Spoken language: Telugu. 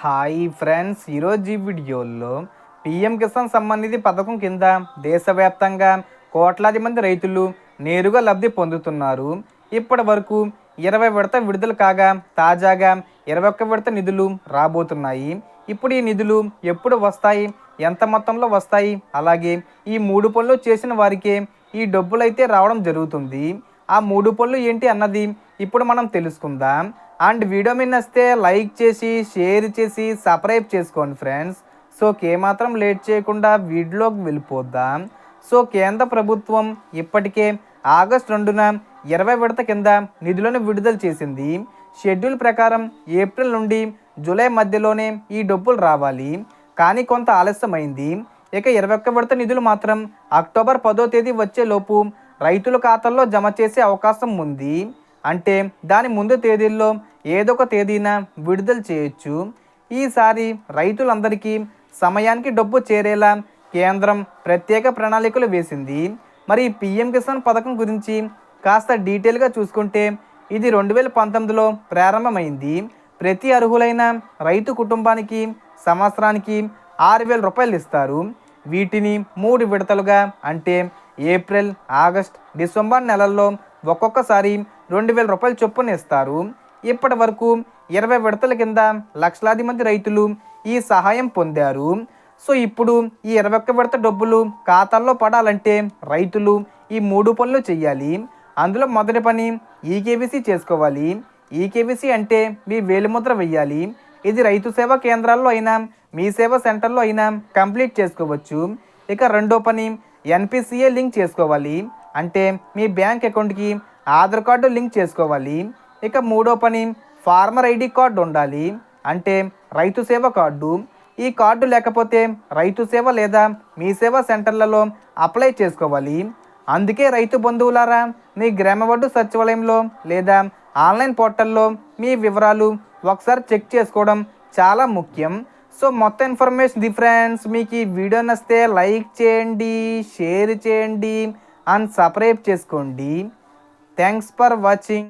హాయ్ ఫ్రెండ్స్, ఈరోజు ఈ వీడియోలో పీఎం కిసాన్ సమ్మాన్ నిధి పథకం కింద దేశవ్యాప్తంగా కోట్లాది మంది రైతులు నేరుగా లబ్ధి పొందుతున్నారు. ఇప్పటి వరకు 20 విడత విడుదల కాగా తాజాగా 21 విడత నిధులు రాబోతున్నాయి. ఇప్పుడు ఈ నిధులు ఎప్పుడు వస్తాయి, ఎంత మొత్తంలో వస్తాయి, అలాగే ఈ 3 పనులు చేసిన వారికే ఈ డబ్బులు అయితే రావడం జరుగుతుంది. ఆ 3 పనులు ఏంటి అన్నది ఇప్పుడు మనం తెలుసుకుందాం. అండ్ వీడియో మీద నచ్చితే లైక్ చేసి షేర్ చేసి సబ్స్క్రైబ్ చేసుకోండి ఫ్రెండ్స్. సో ఏమాత్రం లేట్ చేయకుండా వీడియోలోకి వెళ్ళిపోద్దాం. సో కేంద్ర ప్రభుత్వం ఇప్పటికే ఆగస్టు 2న 20 విడత కింద నిధులను విడుదల చేసింది. షెడ్యూల్ ప్రకారం ఏప్రిల్ నుండి జూలై మధ్యలోనే ఈ డబ్బులు రావాలి, కానీ కొంత ఆలస్యమైంది. ఇక 21 విడత నిధులు మాత్రం అక్టోబర్ 10వ తేదీ వచ్చేలోపు రైతుల ఖాతాల్లో జమ చేసే అవకాశం ఉంది. అంటే దాని ముందు తేదీల్లో ఏదో ఒక తేదీన విడుదల చేయొచ్చు. ఈసారి రైతులందరికీ సమయానికి డబ్బు చేరేలా కేంద్రం ప్రత్యేక ప్రణాళికలు వేసింది. మరి పీఎం కిసాన్ పథకం గురించి కాస్త డీటెయిల్గా చూసుకుంటే ఇది 2019లో ప్రారంభమైంది. ప్రతి అర్హులైన రైతు కుటుంబానికి సంవత్సరానికి 6,000 రూపాయలు ఇస్తారు. వీటిని 3 విడతలుగా అంటే ఏప్రిల్, ఆగస్ట్, డిసెంబర్ నెలల్లో ఒక్కొక్కసారి 2,000 రూపాయల చొప్పున ఇస్తారు. ఇప్పటి వరకు 20 విడతల కింద లక్షలాది మంది రైతులు ఈ సహాయం పొందారు. సో ఇప్పుడు ఈ 21 విడత డబ్బులు ఖాతాల్లో పడాలంటే రైతులు ఈ 3 పనులు చేయాలి. అందులో మొదటి పని ఈకేవీసీ చేసుకోవాలి. ఈకేవీసీ అంటే మీ వేలిముద్ర వెయ్యాలి. ఇది రైతు సేవా కేంద్రాల్లో అయినా మీ సేవా సెంటర్లో అయినా కంప్లీట్ చేసుకోవచ్చు. ఇక రెండో పని ఎన్పిసిఏ లింక్ చేసుకోవాలి. అంటే మీ బ్యాంక్ అకౌంట్కి ఆధార్ కార్డు లింక్ చేసుకోవాలి. ఇక మూడో పని ఫార్మర్ ఐడి కార్డు ఉండాలి, అంటే రైతు సేవ కార్డు. ఈ కార్డు లేకపోతే రైతు సేవ లేదా మీ సేవా సెంటర్లలో అప్లై చేసుకోవాలి. అందుకే రైతు బంధువులారా, మీ గ్రామ వార్డు సచివాలయంలో లేదా ఆన్లైన్ పోర్టల్లో మీ వివరాలు ఒకసారి చెక్ చేసుకోవడం చాలా ముఖ్యం. సో మొత్తం ఇన్ఫర్మేషన్ ఫ్రెండ్స్. మీకు ఈ వీడియో నచ్చితే లైక్ చేయండి, షేర్ చేయండి అండ్ సబ్స్క్రైబ్ చేసుకోండి. Thanks for watching.